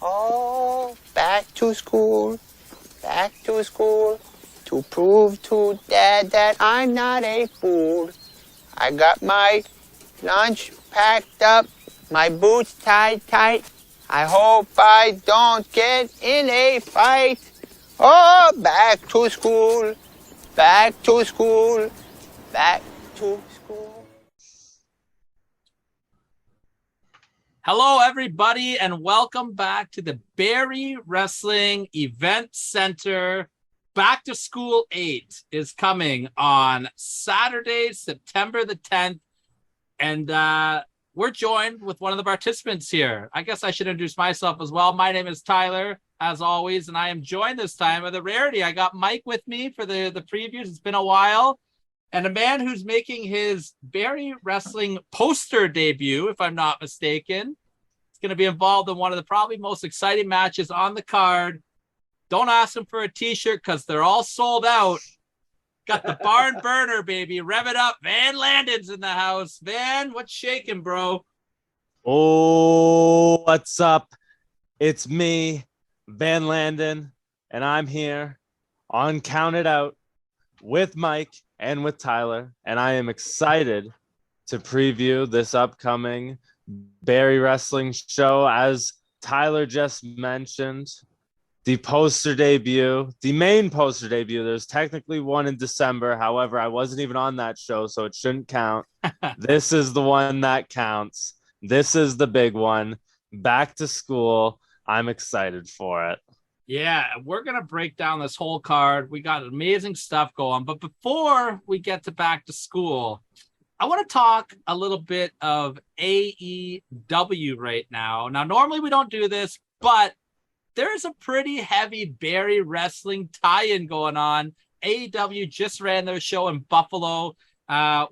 Oh, back to school, to prove to Dad that I'm not a fool. I got my lunch packed up, my boots tied tight. I hope I don't get in a fight. Oh, back to school, back to school, back to school. Hello, everybody, and welcome back to the Barrie Wrestling Event Center. Back to School 8 is coming on Saturday, September the 10th, and we're joined with one of the participants here. I guess I should introduce myself as well. My name is Tyler, as always, and I am joined this time with a rarity. I got Mike with me for the previews. It's been a while. And a man who's making his Barrie Wrestling poster debut, if I'm not mistaken. It's going to be involved in one of the probably most exciting matches on the card. Don't ask him for a t-shirt because they're all sold out. Got the Barnburner, baby. Rev it up. Van Landon's in the house. Van, what's shaking, bro? Oh, what's up? It's me, Van Landon, and I'm here on Count It Out with Mike and with Tyler, and I am excited to preview this upcoming Barrie Wrestling show. As Tyler just mentioned, the poster debut, the main poster debut. There's technically one in December. However, I wasn't even on that show, so it shouldn't count. This is the one that counts. This is the big one. Back to school. I'm excited for it. Yeah, we're going to break down this whole card. We got amazing stuff going. But before we get to back to school, I want to talk a little bit of AEW right now. Now, normally we don't do this, but there's a pretty heavy Barrie Wrestling tie-in going on. AEW just ran their show in Buffalo.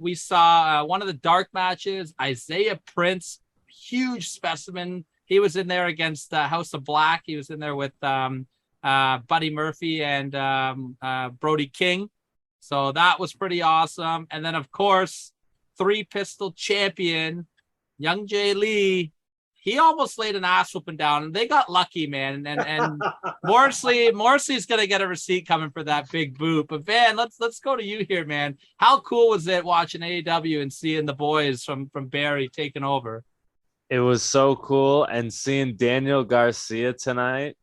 We saw one of the dark matches, Isaiah Prince, huge specimen. He was in there against House of Black. He was in there with Buddy Murphy and Brody King. So that was pretty awesome. And then, of course, three-pistol champion, Young Jay Lee. He almost laid an ass whooping down, and they got lucky, man. And Morrissey's going to get a receipt coming for that big boot. But, Van, let's go to you here, man. How cool was it watching AEW and seeing the boys from Barrie taking over? It was so cool, and seeing Daniel Garcia tonight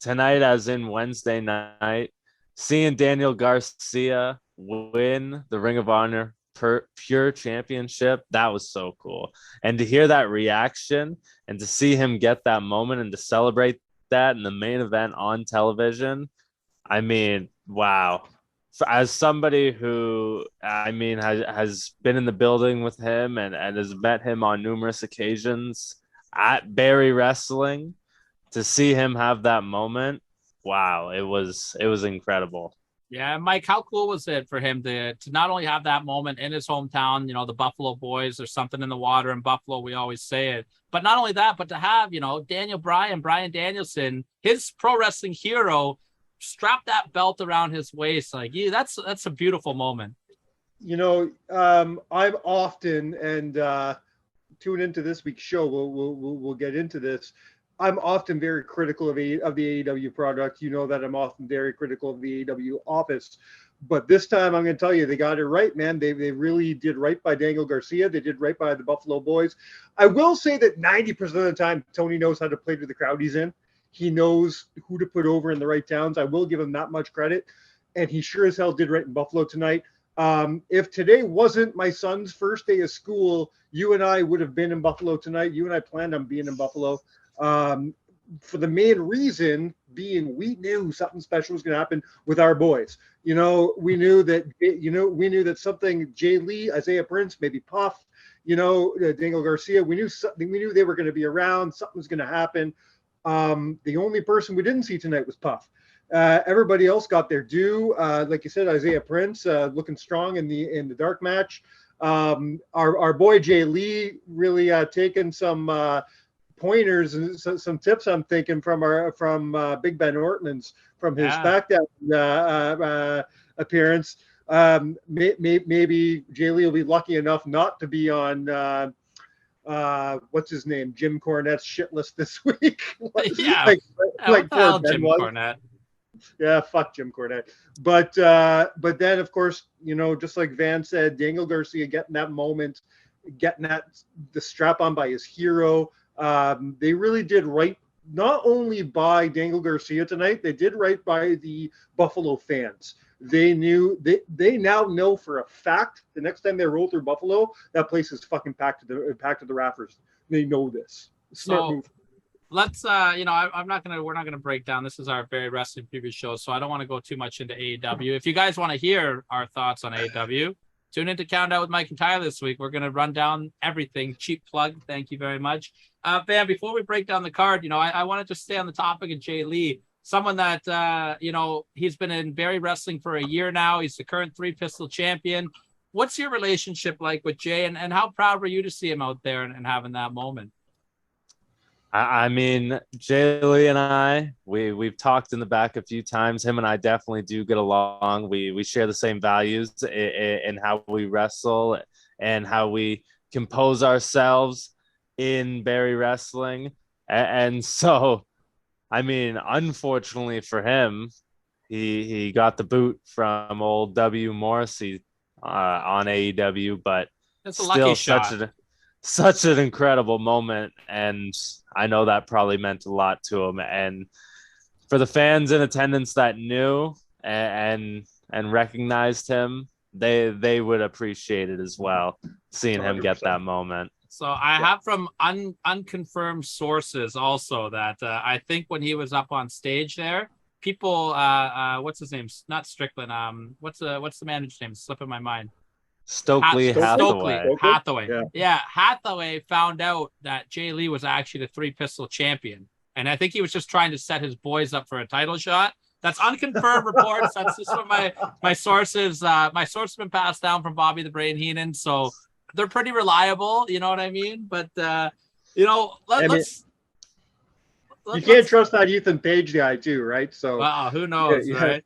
as in Wednesday night, seeing Daniel Garcia win the Ring of Honor Pure Championship, that was so cool. And to hear that reaction and to see him get that moment and to celebrate that in the main event on television, I mean, wow. As somebody who, has been in the building with him and has met him on numerous occasions at Barrie Wrestling, to see him have that moment, wow, it was incredible. Yeah, Mike, how cool was it for him to not only have that moment in his hometown, the Buffalo boys, there's something in the water in Buffalo, we always say it, but not only that, but to have, Brian Danielson, his pro wrestling hero, strap that belt around his waist. Like, that's a beautiful moment. I'm often, and tune into this week's show, we'll get into this. I'm often very critical of the AEW product. You know that I'm often very critical of the AEW office. But this time I'm going to tell you, they got it right, man. They really did right by Daniel Garcia. They did right by the Buffalo boys. I will say that 90% of the time, Tony knows how to play to the crowd he's in. He knows who to put over in the right towns. I will give him that much credit. And he sure as hell did right in Buffalo tonight. If today wasn't my son's first day of school, you and I would have been in Buffalo tonight. You and I planned on being in Buffalo. For the main reason being, we knew something special was going to happen with our boys. We knew that something, Jay Lee, Isaiah Prince, maybe Puff, Daniel Garcia, we knew they were going to be around. Something was going to happen. The only person we didn't see tonight was Puff. Everybody else got their due. Like you said, Isaiah Prince looking strong in the dark match. Our boy Jay Lee really taking some pointers and some tips, I'm thinking, from Big Ben Ortman's from his SmackDown appearance. Maybe Jay Lee will be lucky enough not to be on what's his name? Jim Cornette's shit list this week. Yeah. like What the hell, poor Ben Jim was. Cornette? Yeah, fuck Jim Cornette. But then of course, just like Van said, Daniel Garcia getting that moment, getting the strap on by his hero. They really did right, not only by Daniel Garcia tonight, they did right by the Buffalo fans. They now know for a fact the next time they roll through Buffalo, that place is fucking packed to the rafters. They know this. Smart move. Let's we're not gonna break down. This is our very wrestling preview show, so I don't want to go too much into AEW. If you guys want to hear our thoughts on AEW, tune in to Count Out with Mike and Tyler this week. We're gonna run down everything. Cheap plug. Thank you very much. Van, before we break down the card, I wanted to stay on the topic of Jay Lee, someone that he's been in Barrie Wrestling for a year now. He's the current 3-Pistol champion. What's your relationship like with Jay, and how proud were you to see him out there and having that moment? I mean, Jay Lee and I, we've talked in the back a few times. Him and I definitely do get along. We share the same values in how we wrestle and how we compose ourselves in Barrie Wrestling. And so, I mean, unfortunately for him, he got the boot from old W. Morrissey on AEW, but that's a lucky shot. Such an incredible moment, and I know that probably meant a lot to him. And for the fans in attendance that knew and recognized him, they would appreciate it as well, seeing 100%. Him get that moment. So I have from unconfirmed sources also that I think when he was up on stage there, people, what's his name? Not Strickland. What's the manager's name? It's slipping my mind. Stokely Hathaway. Yeah, Hathaway found out that Jay Lee was actually the 3-Pistol champion, and I think he was just trying to set his boys up for a title shot. That's unconfirmed reports. That's just what my sources. My source has been passed down from Bobby the Brain Heenan, so they're pretty reliable. You know what I mean? But let's. You can't trust that Ethan Page guy too, right? So who knows, right?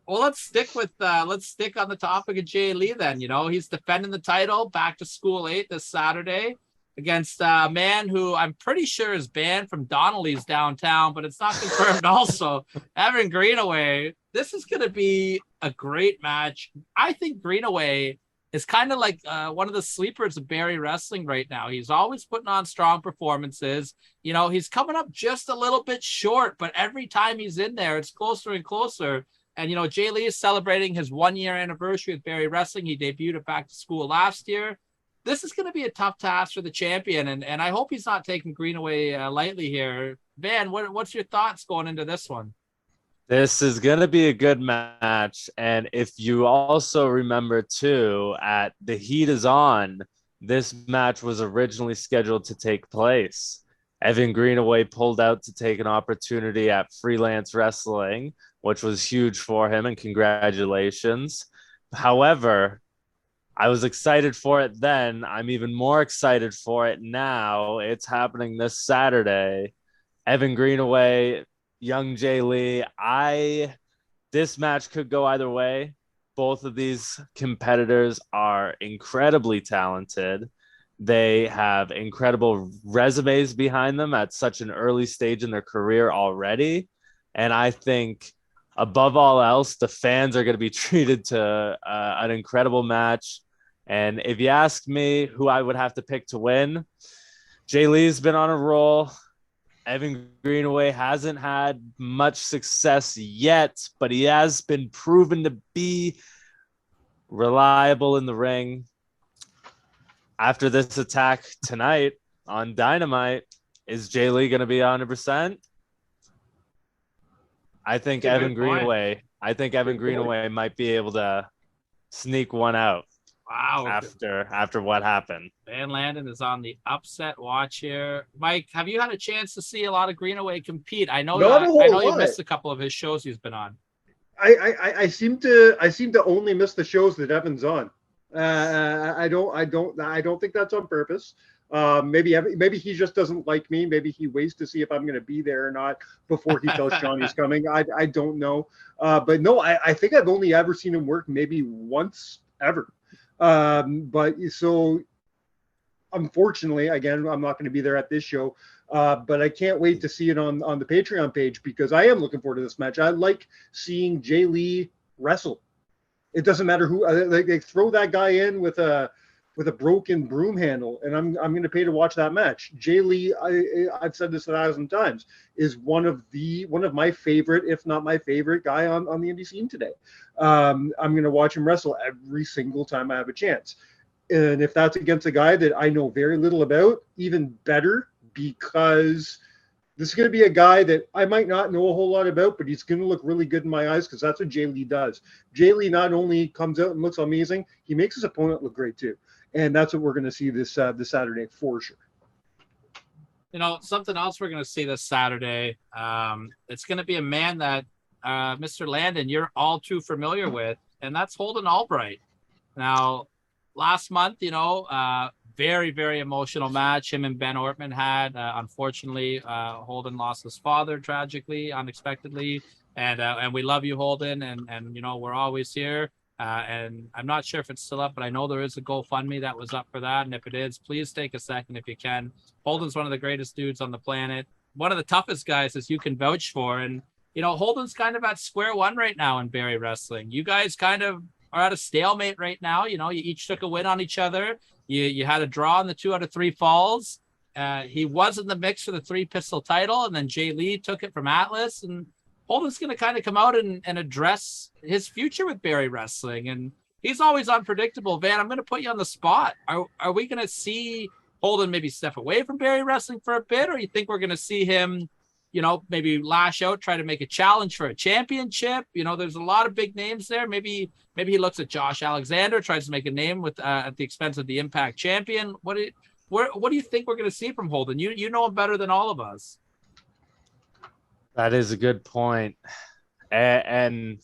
Well, let's stick on the topic of Jay Lee then. He's defending the title Back to School 8 this Saturday against a man who I'm pretty sure is banned from Donnelly's downtown, but it's not confirmed also. Evan Greenaway. This is going to be a great match. I think Greenaway is kind of like one of the sleepers of Barrie Wrestling right now. He's always putting on strong performances. He's coming up just a little bit short, but every time he's in there, it's closer and closer. And, Jay Lee is celebrating his 1-year anniversary with Barrie Wrestling. He debuted at Back to School last year. This is going to be a tough task for the champion, and I hope he's not taking Greenaway lightly here. Van, what's your thoughts going into this one? This is going to be a good match. And if you also remember, too, at The Heat Is On, this match was originally scheduled to take place. Evan Greenaway pulled out to take an opportunity at Freelance Wrestling, which was huge for him, and congratulations. However, I was excited for it then. I'm even more excited for it now. It's happening this Saturday. Evan Greenaway, young Jay Lee. This match could go either way. Both of these competitors are incredibly talented. They have incredible resumes behind them at such an early stage in their career already. And I think above all else, the fans are going to be treated to an incredible match. And if you ask me who I would have to pick to win, Jay Lee's been on a roll. Evan Greenaway hasn't had much success yet, but he has been proven to be reliable in the ring. After this attack tonight on Dynamite, is Jay Lee going to be 100%? I think Evan Greenaway might be able to sneak one out. Wow. After what happened. Van Landon is on the upset watch here. Mike, have you had a chance to see a lot of Greenaway compete? I know you missed a couple of his shows he's been on. I seem to only miss the shows that Evan's on. I don't think that's on purpose. Maybe he just doesn't like me. Maybe he waits to see if I'm going to be there or not before he tells Sean he's coming. I don't know. But no, I think I've only ever seen him work maybe once ever. But so unfortunately, again, I'm not going to be there at this show, but I can't wait to see it on the Patreon page because I am looking forward to this match. I like seeing Jay Lee wrestle. It doesn't matter who they throw that guy in with a broken broom handle, and I'm going to pay to watch that match. Jay Lee, I've said this 1,000 times, is one of my favorite, if not my favorite guy on the indie scene today. I'm going to watch him wrestle every single time I have a chance. And if that's against a guy that I know very little about, even better, because this is going to be a guy that I might not know a whole lot about, but he's going to look really good in my eyes because that's what Jay Lee does. Jay Lee not only comes out and looks amazing, he makes his opponent look great too. And that's what we're going to see this Saturday for sure. You know, something else we're going to see this Saturday. It's going to be a man that Mr. Landon, you're all too familiar with, and that's Holden Albright. Now, last month, very, very emotional match him and Ben Ortman had. Unfortunately, Holden lost his father tragically, unexpectedly. And we love you, Holden. And we're always here. And I'm not sure if it's still up, but I know there is a GoFundMe that was up for that. And if it is, please take a second if you can. Holden's one of the greatest dudes on the planet. One of the toughest guys, as you can vouch for. And, Holden's kind of at square one right now in Barrie Wrestling. You guys kind of are at a stalemate right now. You each took a win on each other. You had a draw in the 2 out of 3 falls. He was in the mix for the 3-pistol title, and then Jay Lee took it from Atlas. And Holden's going to kind of come out and address his future with Barrie Wrestling. And he's always unpredictable. Van, I'm going to put you on the spot. Are we going to see Holden maybe step away from Barrie Wrestling for a bit, or you think we're going to see him, maybe lash out, try to make a challenge for a championship? There's a lot of big names there. Maybe he looks at Josh Alexander, tries to make a name with at the expense of the Impact champion. What do you think we're going to see from Holden? You know him better than all of us. That is a good point. And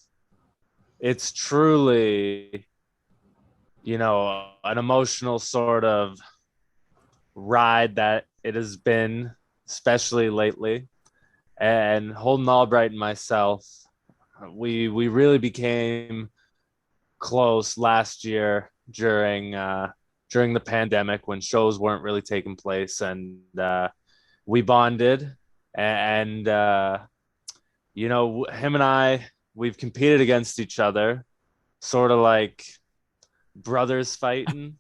it's truly, an emotional sort of ride that it has been, especially lately. And Holden Albright and myself, we really became close last year during the pandemic when shows weren't really taking place, and we bonded. And him and I, we've competed against each other, sort of like brothers fighting.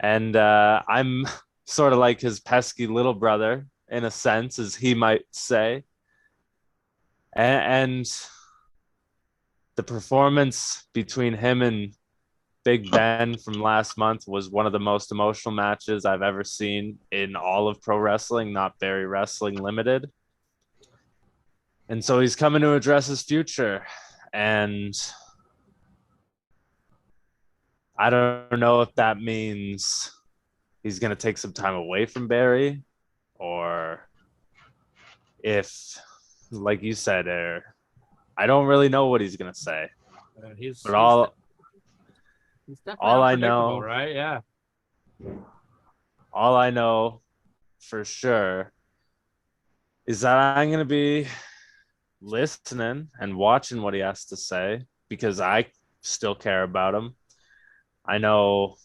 And I'm sort of like his pesky little brother, in a sense, as he might say. And the performance between him and Big Ben from last month was one of the most emotional matches I've ever seen in all of pro wrestling, not Barrie Wrestling Limited. And so he's coming to address his future. And I don't know if that means he's going to take some time away from Barrie, or if, like you said, I don't really know what he's going to say. He's all I know, right? Yeah. All I know for sure is that I'm going to be listening and watching what he has to say, because I still care about him. I know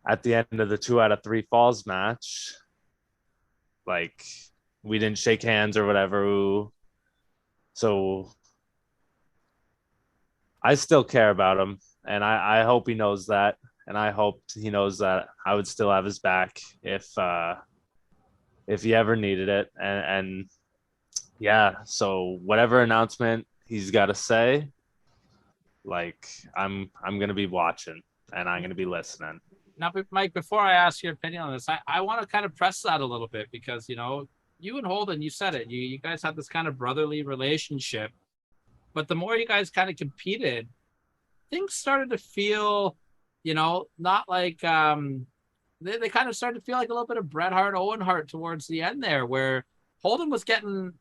at the end of the 2 out of 3 falls match, like, we didn't shake hands or whatever. So I still care about him, and I hope he knows that. And I hope he knows that I would still have his back if he ever needed it. And yeah, so whatever announcement he's got to say, like, I'm going to be watching and I'm going to be listening. Now, Mike, before I ask your opinion on this, I want to kind of press that a little bit, because, you and Holden, you said it, you guys had this kind of brotherly relationship, but the more you guys kind of competed, things started to feel, not like, they kind of started to feel like a little bit of Bret Hart, Owen Hart towards the end there, where Holden was getting,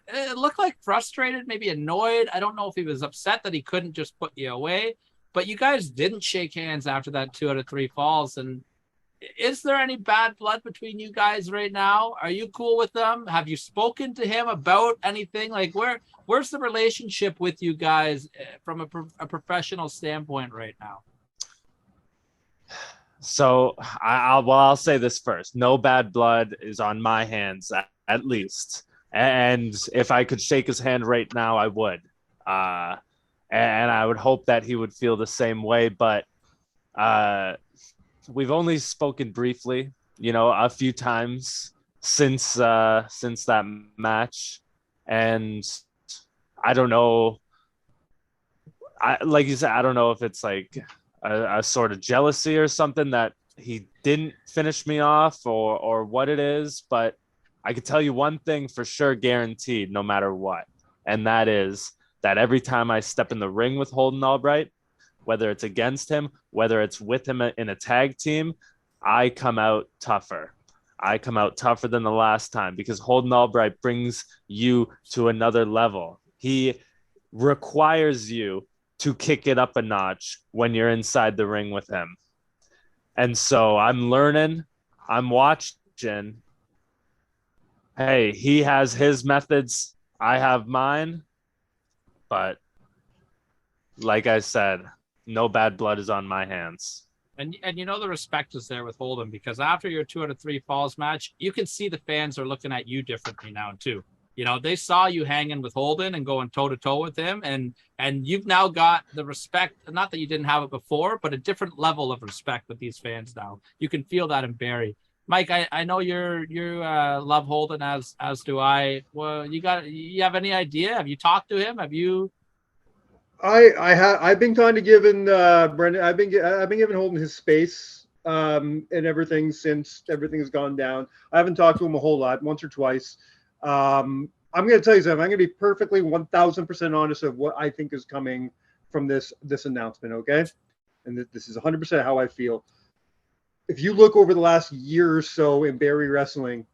it looked like frustrated, maybe annoyed. I don't know if he was upset that he couldn't just put you away, but you guys didn't shake hands after that 2 out of 3 falls. And is there any bad blood between you guys right now? Are you cool with them? Have you spoken to him about anything? Like, where's the relationship with you guys from a professional standpoint right now? So I'll say this first. No bad blood is on my hands, at least. And if I could shake his hand right now, I would. And I would hope that he would feel the same way. But we've only spoken briefly, a few times since that match, and I don't know. Like you said, I don't know if it's like a sort of jealousy or something that he didn't finish me off, or what it is. But I can tell you one thing for sure, guaranteed, no matter what, and that is that every time I step in the ring with Holden Albright, whether it's against him, whether it's with him in a tag team, I come out tougher. I come out tougher than the last time because Holden Albright brings you to another level. He requires you to kick it up a notch when you're inside the ring with him. And so I'm learning, I'm watching. Hey, he has his methods, I have mine. But like I said, no bad blood is on my hands. And the respect is there with Holden, because after your 2 out of 3 falls match, you can see the fans are looking at you differently now too. They saw you hanging with Holden and going toe to toe with him, and you've now got the respect. Not that you didn't have it before, but a different level of respect with these fans now. You can feel that in Barrie. Mike, I know you love Holden as do I. Well, you have any idea? Have you talked to him? Have you? I've been kind of giving Brendan. I've been giving Holden his space and everything since everything has gone down. I haven't talked to him a whole lot, once or twice. I'm going to tell you something. I'm going to be perfectly 1,000% honest of what I think is coming from this announcement. Okay, and this is 100% how I feel. If you look over the last year or so in Barrie Wrestling,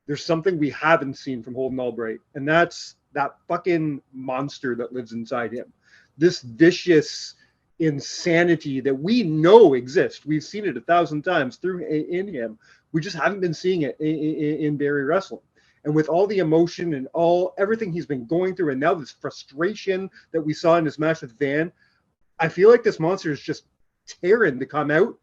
there's something we haven't seen from Holden Albright, and that's that fucking monster that lives inside him. This vicious insanity that we know exists. We've seen it 1,000 times in him. We just haven't been seeing it in Barrie Wrestling. And with all the emotion and everything he's been going through, and now this frustration that we saw in his match with Van, I feel like this monster is just tearing to come out.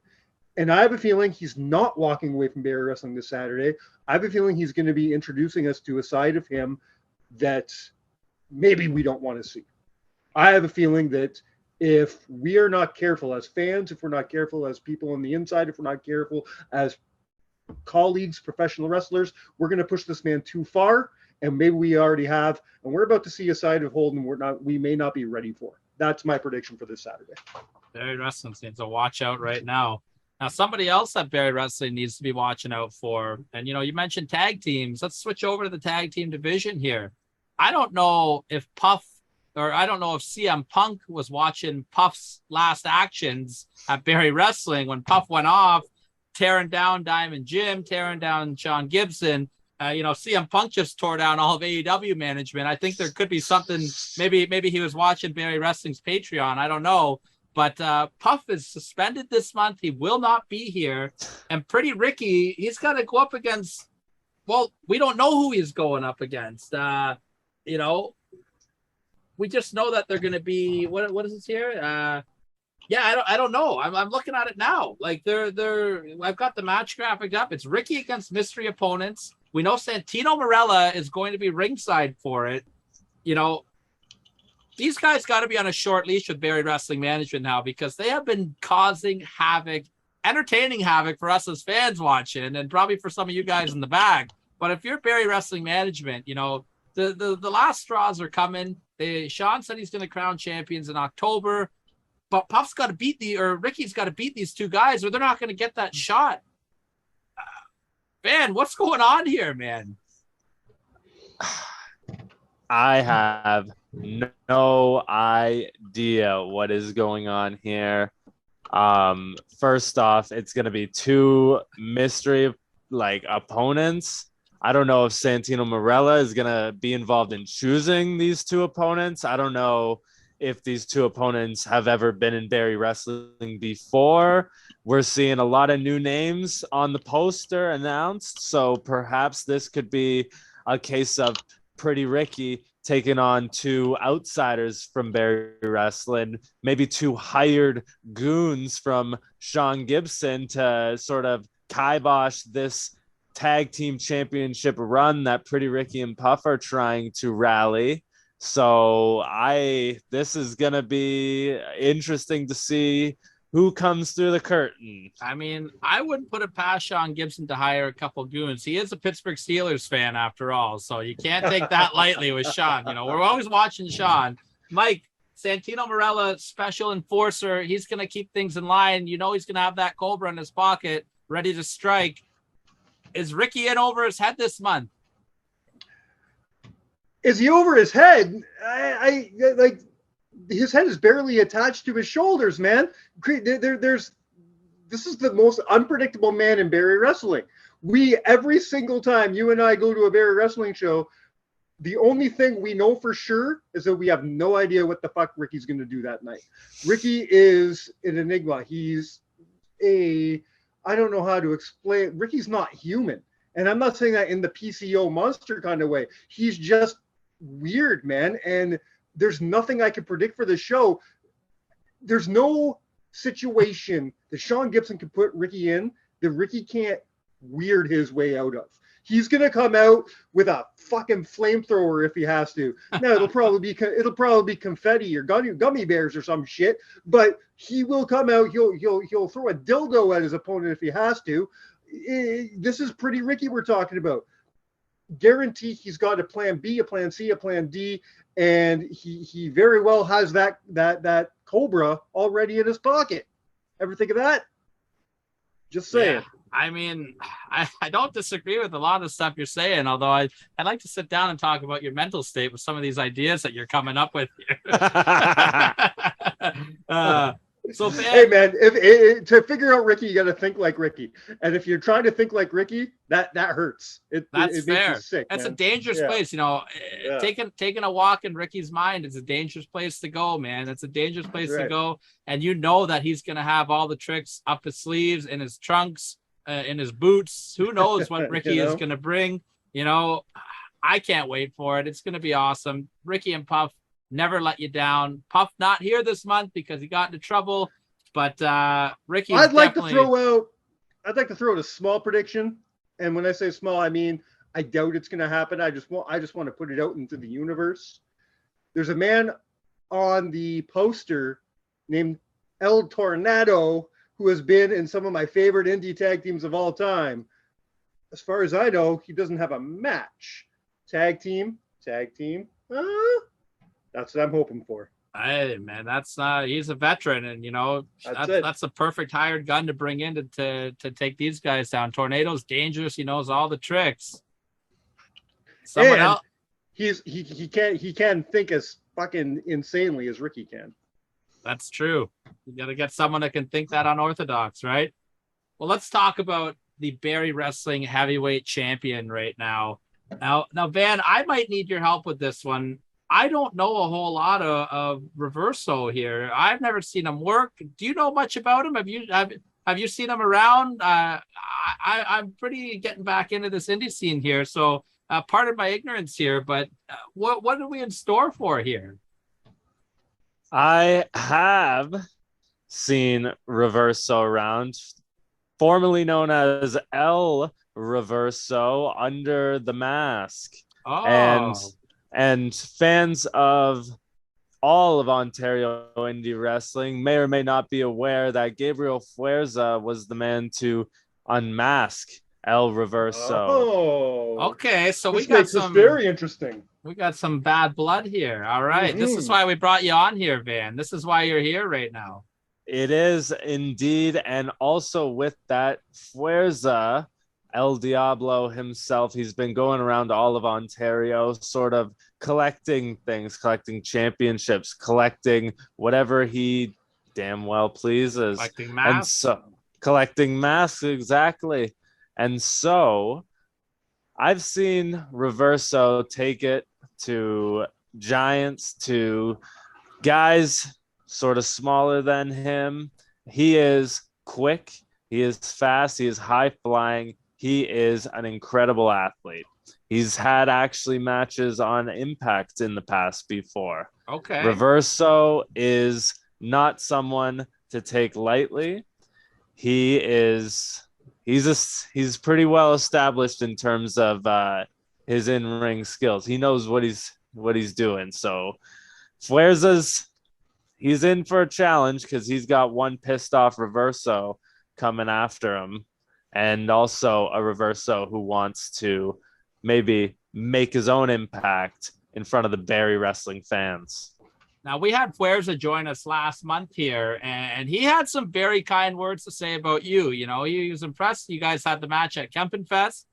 And I have a feeling he's not walking away from Barrie Wrestling this Saturday. I have a feeling he's going to be introducing us to a side of him that maybe we don't want to see. I have a feeling that if we are not careful as fans, if we're not careful as people on the inside, if we're not careful as colleagues, professional wrestlers, we're going to push this man too far, and maybe we already have, and we're about to see a side of Holden we may not be ready for. That's my prediction for this Saturday. Barrie Wrestling needs to watch out right now. Now, somebody else that Barrie Wrestling needs to be watching out for, and you mentioned tag teams. Let's switch over to the tag team division here. I don't know if CM Punk was watching Puff's last actions at Barrie Wrestling when Puff went off, tearing down Diamond Jim, tearing down Sean Gibson. CM Punk just tore down all of AEW management. I think there could be something. Maybe he was watching Barrie Wrestling's Patreon. I don't know. But Puff is suspended this month. He will not be here. And Pretty Ricky, he's got to go up against, well, we don't know who he's going up against. We just know that they're going to be, what is this here? I don't know. I'm looking at it now. Like I've got the match graphic up. It's Ricky against mystery opponents. We know Santino Marella is going to be ringside for it. These guys got to be on a short leash with Barrie Wrestling management now, because they have been causing havoc, entertaining havoc for us as fans watching, and probably for some of you guys in the back. But if you're Barrie Wrestling management, the last straws are coming. Sean said he's going to crown champions in October, but Puff's got to Ricky's got to beat these two guys, or they're not going to get that shot. Man, what's going on here, man? I have no idea what is going on here. First off, it's going to be two mystery opponents. I don't know if Santino Marella is going to be involved in choosing these two opponents. I don't know if these two opponents have ever been in Barrie Wrestling before. We're seeing a lot of new names on the poster announced, so perhaps this could be a case of Pretty Ricky taking on two outsiders from Barrie Wrestling, maybe two hired goons from Sean Gibson to sort of kibosh this tag team championship run that Pretty Ricky and Puff are trying to rally. So this is going to be interesting to see who comes through the curtain. I mean, I wouldn't put it past Sean Gibson to hire a couple goons. He is a Pittsburgh Steelers fan after all, so you can't take that lightly with Sean. You know, we're always watching Sean. Mike, Santino Marella, special enforcer. He's going to keep things in line. You know he's going to have that Cobra in his pocket, ready to strike. Is Ricky in over his head this month? Is he over his head? I like his head is barely attached to his shoulders, man. This is the most unpredictable man in Barrie Wrestling. Every single time you and I go to a Barrie Wrestling show, the only thing we know for sure is that we have no idea what the fuck Ricky's going to do that night. Ricky is an enigma. I don't know how to explain. Ricky's not human. And I'm not saying that in the PCO monster kind of way. He's just weird, man. And there's nothing I can predict for the show. There's no situation that Sean Gibson can put Ricky in that Ricky can't weird his way out of. He's gonna come out with a fucking flamethrower if he has to. Now it'll probably be confetti or gummy bears or some shit, but he will come out. He'll throw a dildo at his opponent if he has to. This is Pretty Ricky we're talking about. Guarantee he's got a plan B, a plan C, a plan D, and he very well has that Cobra already in his pocket. Ever think of that? Just saying. Yeah. I mean, I don't disagree with a lot of the stuff you're saying, although I'd like to sit down and talk about your mental state with some of these ideas that you're coming up with here. Hey man, if to figure out Ricky, you got to think like Ricky, and if you're trying to think like Ricky, that hurts. That's fair. Makes you sick, That's man. a dangerous place, you know. Yeah. Taking a walk in Ricky's mind is a dangerous place to go, man. It's a dangerous place to go, and you know that he's gonna have all the tricks up his sleeves, in his trunks, in his boots. Who knows what Ricky is gonna bring? You know, I can't wait for it. It's gonna be awesome. Ricky and Puff never let you down. Puff not here this month because he got into trouble, but Ricky. I'd like to throw out a small prediction, and when I say small, I mean I doubt it's going to happen. I just want to put it out into the universe. There's a man on the poster named El Tornado who has been in some of my favorite indie tag teams of all time. As far as I know, he doesn't have a match. Tag team. That's what I'm hoping for. Hey man, he's a veteran, and you know that's a perfect hired gun to bring in to take these guys down. Tornado's dangerous. He knows all the tricks. Someone else. He can think as fucking insanely as Ricky can. That's true. You got to get someone that can think that unorthodox, right? Well, let's talk about the Barrie Wrestling heavyweight champion right now. Now, Van, I might need your help with this one. I don't know a whole lot of Reverso here. I've never seen him work. Do you know much about him? Have you seen him around? I'm pretty getting back into this indie scene here, so pardon my ignorance here, but what are we in store for here? I have seen Reverso around, formerly known as El Reverso, under the mask. Oh. And fans of all of Ontario indie wrestling may or may not be aware that Gabriel Fuerza was the man to unmask El Reverso. Oh, okay. So this makes this very interesting. We got some bad blood here. All right. Mm-hmm. This is why we brought you on here, Van. This is why you're here right now. It is indeed. And also with that, Fuerza, El Diablo himself, he's been going around all of Ontario, sort of collecting things, collecting championships, collecting whatever he damn well pleases. Collecting masks. And so, collecting masks, exactly. And so I've seen Reverso take it to giants, to guys sort of smaller than him. He is quick. He is fast. He is high flying. He is an incredible athlete. He's had actually matches on Impact in the past before. Okay. Reverso is not someone to take lightly. He's pretty well established in terms of his in-ring skills. He knows what he's doing. So he's in for a challenge because he's got one pissed off Reverso coming after him, and also a Reverso who wants to maybe make his own impact in front of the Barrie Wrestling fans. Now, we had Fuerza join us last month here, and he had some very kind words to say about you. You know, he was impressed. You guys had the match at Kempenfest.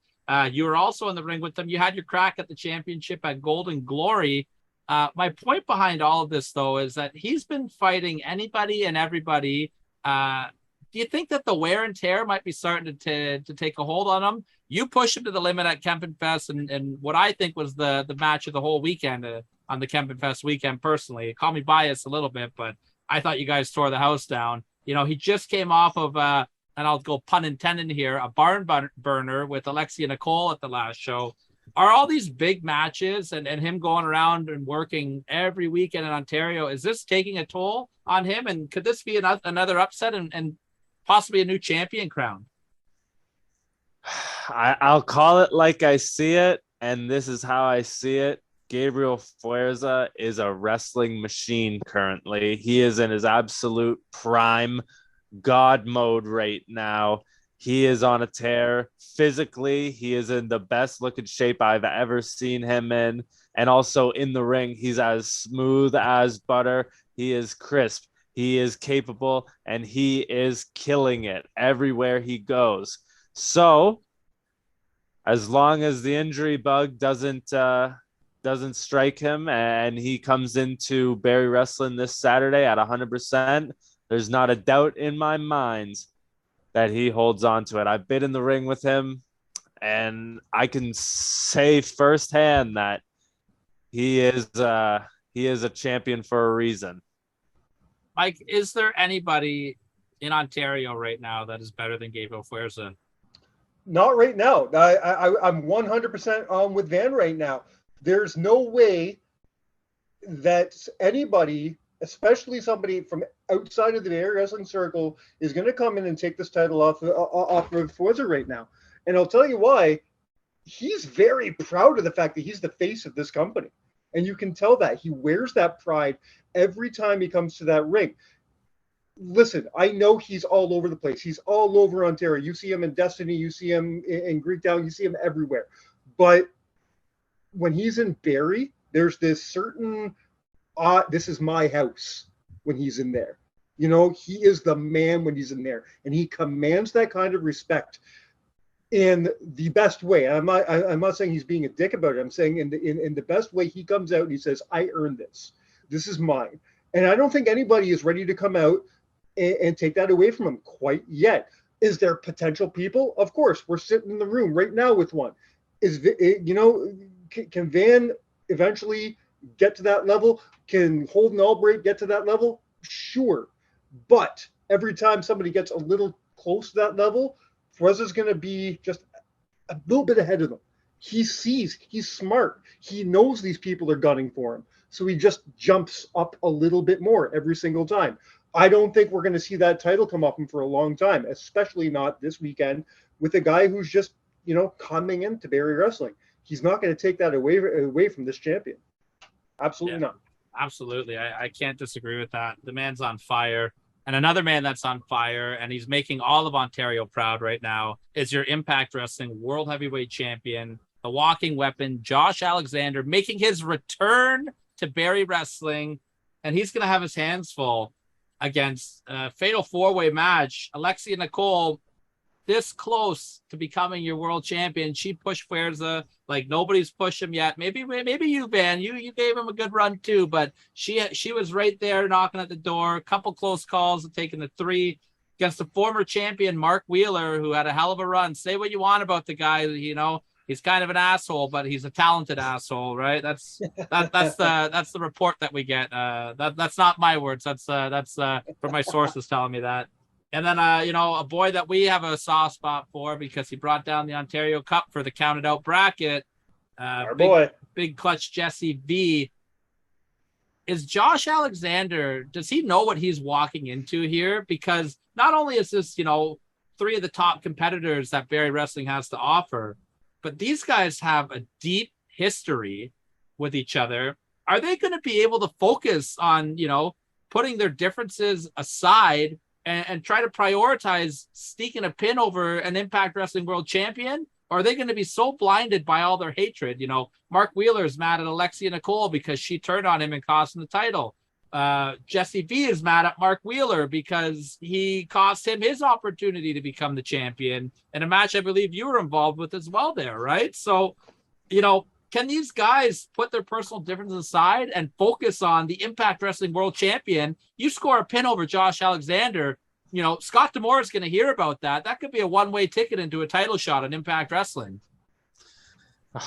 You were also in the ring with them. You had your crack at the championship at Golden Glory. My point behind all of this, though, is that he's been fighting anybody and everybody. Do you think that the wear and tear might be starting to take a hold on him? You pushed him to the limit at Kempenfest, and what I think was the match of the whole weekend on the Kempenfest weekend, personally. Call me biased a little bit, but I thought you guys tore the house down. You know, he just came off of, and I'll go pun intended here, a barn burner with Alexia Nicole at the last show. Are all these big matches and him going around and working every weekend in Ontario, is this taking a toll on him? And could this be another upset and possibly a new champion crown? I'll call it like I see it, and this is how I see it. Gabriel Fuerza is a wrestling machine currently. He is in his absolute prime God mode right now. He is on a tear. Physically, he is in the best looking shape I've ever seen him in. And also in the ring, he's as smooth as butter. He is crisp. He is capable, and he is killing it everywhere he goes. So, as long as the injury bug doesn't strike him and he comes into Barrie Wrestling this Saturday at 100%, there's not a doubt in my mind that he holds on to it. I've been in the ring with him, and I can say firsthand that he is a champion for a reason. Mike, is there anybody in Ontario right now that is better than Gabriel Fuerza? Not right now. I'm 100% with Van right now. There's no way that anybody, especially somebody from outside of the Barrie Wrestling circle, is going to come in and take this title off of Fuerza right now. And I'll tell you why. He's very proud of the fact that he's the face of this company. And you can tell that. He wears that pride every time he comes to that ring. Listen, I know he's all over the place. He's all over Ontario. You see him in Destiny. You see him in Greektown. You see him everywhere. But when he's in Barrie, there's this certain, this is my house when he's in there. You know, he is the man when he's in there. And he commands that kind of respect in the best way. I'm not saying he's being a dick about it. I'm saying in the best way. He comes out and he says, I earned this. This is mine. And I don't think anybody is ready to come out and take that away from him quite yet. Is there potential people? Of course. We're sitting in the room right now with one. Can Van eventually get to that level? Can Holden Albright get to that level? Sure. But every time somebody gets a little close to that level, Fuerza's going to be just a little bit ahead of them. He sees, he's smart. He knows these people are gunning for him. So he just jumps up a little bit more every single time. I don't think we're going to see that title come up him for a long time, especially not this weekend with a guy who's just, coming into Barrie Wrestling. He's not going to take that away from this champion. Absolutely not. Absolutely. I can't disagree with that. The man's on fire. And another man that's on fire, and he's making all of Ontario proud right now, is your Impact Wrestling World Heavyweight Champion, the walking weapon, Josh Alexander, making his return to Barrie Wrestling. And he's going to have his hands full against a fatal four-way match. Alexia Nicole, this close to becoming your world champion. She pushed Fuerza like nobody's pushed him yet. Maybe you, Van, you gave him a good run too, but she was right there knocking at the door. A couple close calls, taking the 3 against the former champion Mark Wheeler, who had a hell of a run. Say what you want about the guy, he's kind of an asshole, but he's a talented asshole, right? That's the report that we get. That's not my words. That's from my sources telling me that. And then, a boy that we have a soft spot for because he brought down the Ontario Cup for the counted out bracket, Our boy. Big clutch Jesse V. Is Josh Alexander, does he know what he's walking into here? Because not only is this, three of the top competitors that Barrie Wrestling has to offer, but these guys have a deep history with each other. Are they going to be able to focus on, putting their differences aside and try to prioritize sneaking a pin over an Impact Wrestling World Champion? Or are they going to be so blinded by all their hatred? Mark Wheeler's mad at Alexia Nicole because she turned on him and cost him the title. Jesse V is mad at Mark Wheeler because he cost him his opportunity to become the champion in a match I believe you were involved with as well there, right? So, can these guys put their personal differences aside and focus on the Impact Wrestling World Champion? You score a pin over Josh Alexander, Scott D'Amore is going to hear about that. That could be a one-way ticket into a title shot on Impact Wrestling.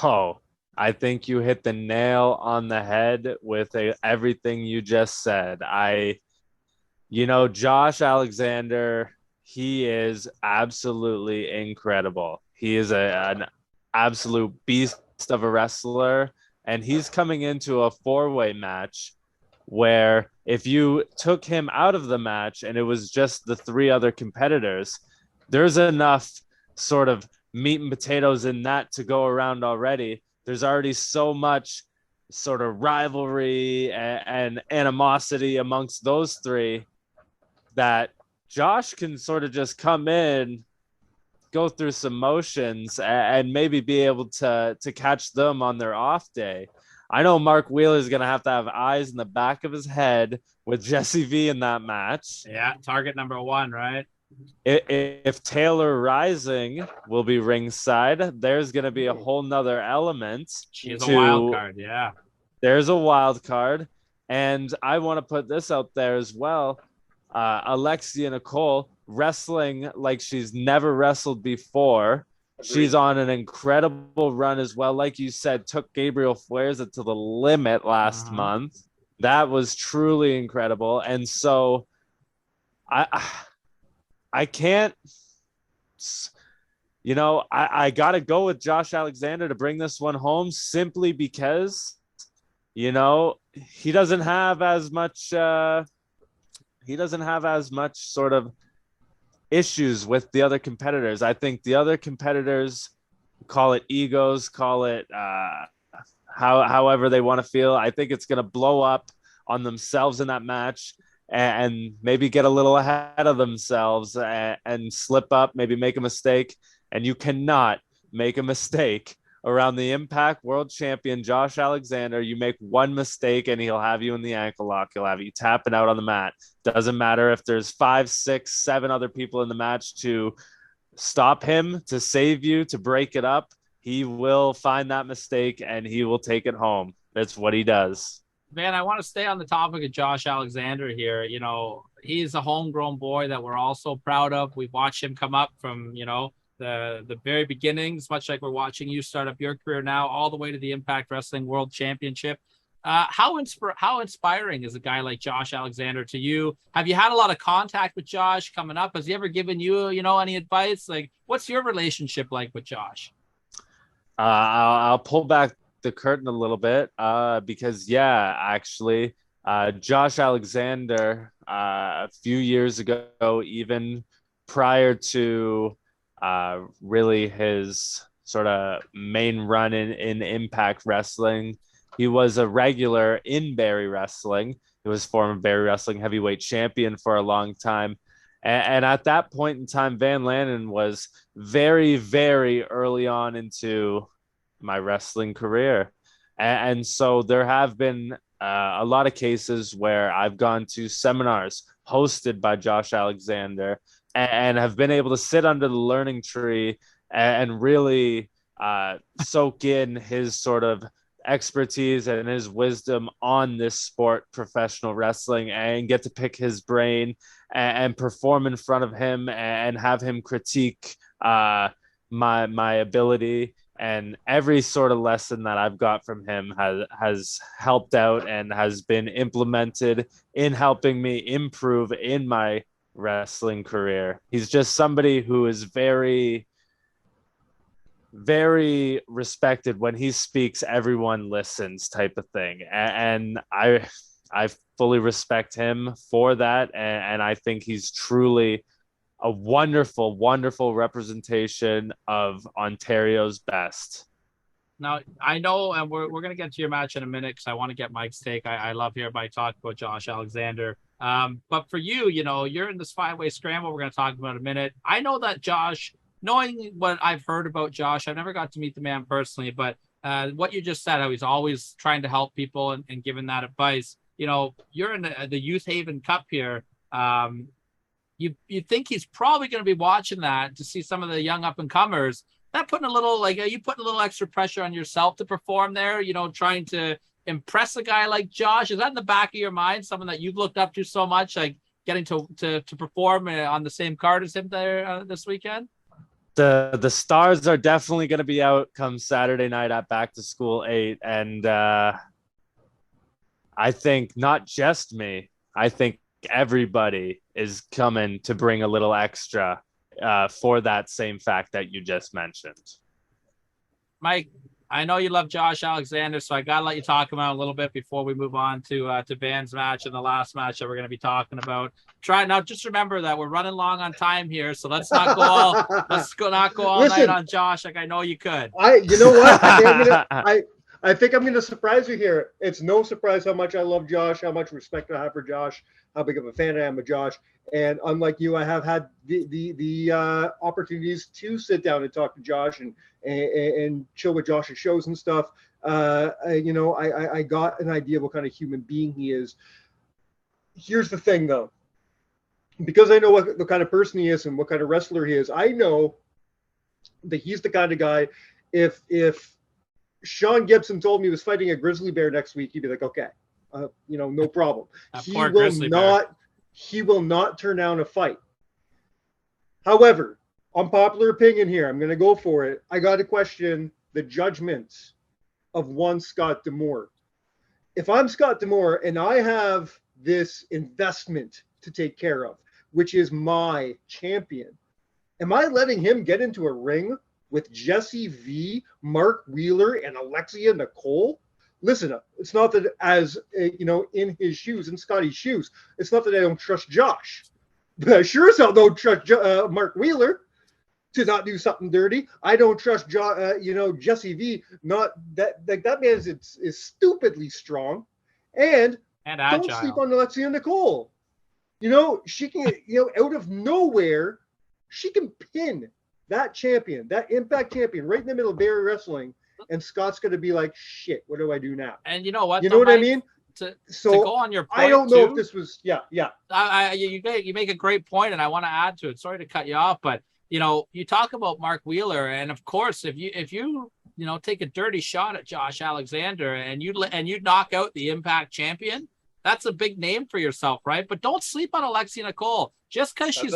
Oh, I think you hit the nail on the head with everything you just said. Josh Alexander, he is absolutely incredible. He is an absolute beast of a wrestler, and he's coming into a four-way match where if you took him out of the match and it was just the three other competitors, there's enough sort of meat and potatoes in that to go around already. There's already so much sort of rivalry and animosity amongst those three that Josh can sort of just come in, go through some motions, and maybe be able to catch them on their off day. I know Mark Wheeler is going to have eyes in the back of his head with Jesse V in that match. Yeah, target number one, right? If Taylor Rising will be ringside, there's going to be a whole nother element. She's a wild card, yeah. There's a wild card. And I want to put this out there as well. Alexia Nicole wrestling like she's never wrestled before. Agreed. She's on an incredible run as well. Like you said, took Gabriel Fuerza to the limit last month. That was truly incredible. And so I can't, I got to go with Josh Alexander to bring this one home simply because, he doesn't have as much sort of issues with the other competitors. I think the other competitors, call it egos, call it however they want to feel. I think it's going to blow up on themselves in that match and maybe get a little ahead of themselves and slip up, maybe make a mistake. And you cannot make a mistake around the Impact World Champion, Josh Alexander. You make one mistake and he'll have you in the ankle lock. He'll have you tapping out on the mat. Doesn't matter if there's 5, 6, 7 other people in the match to stop him, to save you, to break it up. He will find that mistake and he will take it home. That's what he does. Man, I want to stay on the topic of Josh Alexander here. He's a homegrown boy that we're all so proud of. We've watched him come up from, the very beginnings, much like we're watching you start up your career now, all the way to the Impact Wrestling World Championship. How inspiring is a guy like Josh Alexander to you? Have you had a lot of contact with Josh coming up? Has he ever given you, any advice? Like, what's your relationship like with Josh? I'll pull back the curtain a little bit because, actually, Josh Alexander, a few years ago, even prior to really his sort of main run in Impact Wrestling, he was a regular in Barrie Wrestling. He was former Barrie Wrestling heavyweight champion for a long time. And at that point in time, Van Landon was very, very early on into my wrestling career. And so there have been a lot of cases where I've gone to seminars hosted by Josh Alexander and have been able to sit under the learning tree and really soak in his sort of expertise and his wisdom on this sport, professional wrestling, and get to pick his brain and perform in front of him and have him critique my ability. And every sort of lesson that I've got from him has helped out and has been implemented in helping me improve in my wrestling career. He's just somebody who is very, very respected. When he speaks, everyone listens type of thing. And I fully respect him for that. And I think he's truly a wonderful, wonderful representation of Ontario's best. Now, I know, and we're going to get to your match in a minute because I want to get Mike's take. I love hearing Mike talk about Josh Alexander. But for you, you're in this 5-way scramble we're going to talk about in a minute. I know that Josh, knowing what I've heard about Josh, I've never got to meet the man personally, but what you just said, how he's always trying to help people and giving that advice. You're in the Youth Haven Cup here. You think he's probably going to be watching that to see some of the young up-and-comers. That putting a little, are you putting a little extra pressure on yourself to perform there, trying to impress a guy like Josh? Is that in the back of your mind, someone that you've looked up to so much, like getting to perform on the same card as him there this weekend? The stars are definitely going to be out come Saturday night at Back to School 8. And I think not just me, I think everybody is coming to bring a little extra for that same fact that you just mentioned. Mike, I know you love Josh Alexander, so I got to let you talk about it a little bit before we move on to Van's match and the last match that we're going to be talking about. Just remember that we're running long on time here, so let's not go all Listen, night on Josh like I know you could. You know what? I think I'm gonna surprise you here. It's no surprise how much I love Josh, how much respect I have for Josh, how big of a fan I am of Josh. And unlike you, I have had the opportunities to sit down and talk to Josh and chill with Josh's shows and stuff. I got an idea of what kind of human being he is. Here's the thing, though. Because I know what the kind of person he is and what kind of wrestler he is, I know that he's the kind of guy, if Sean Gibson told me he was fighting a grizzly bear next week, he'd be like, okay, no problem. He will not turn down a fight. However, unpopular opinion here, I'm going to go for it. I got to question the judgments of one Scott D'Amore. If I'm Scott D'Amore and I have this investment to take care of, which is my champion, am I letting him get into a ring with Jesse V, Mark Wheeler, and Alexia Nicole? Listen, it's not that in his shoes, in Scotty's shoes, it's not that I don't trust Josh. But I sure as hell don't trust Mark Wheeler to not do something dirty. I don't trust Jesse V. Not that that man is stupidly strong, and agile. Don't sleep on Alexia Nicole. She can out of nowhere, she can pin that champion, that Impact champion, right in the middle of Barrie Wrestling, and Scott's going to be like, shit, what do I do now? And you know what? You know what I mean? To go on your point, I don't know too, if this was, yeah. You make a great point, and I want to add to it. Sorry to cut you off, but you talk about Mark Wheeler, and of course, if you take a dirty shot at Josh Alexander and you knock out the Impact champion, that's a big name for yourself, right? But don't sleep on Alexia Nicole just because she's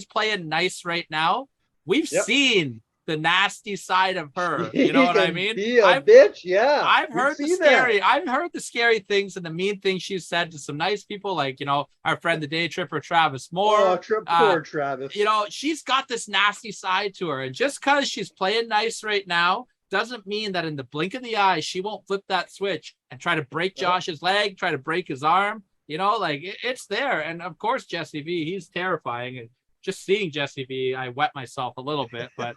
playing nice right now. We've seen the nasty side of her. You know what I mean? Be a bitch, yeah. I've heard the scary things and the mean things she's said to some nice people, like our friend the day tripper Travis Moore. Oh, poor Travis. She's got this nasty side to her, and just because she's playing nice right now doesn't mean that in the blink of the eye she won't flip that switch and try to break Josh's leg, try to break his arm. It's there. And of course, Jesse V, he's terrifying. And just seeing Jesse V, I wet myself a little bit, but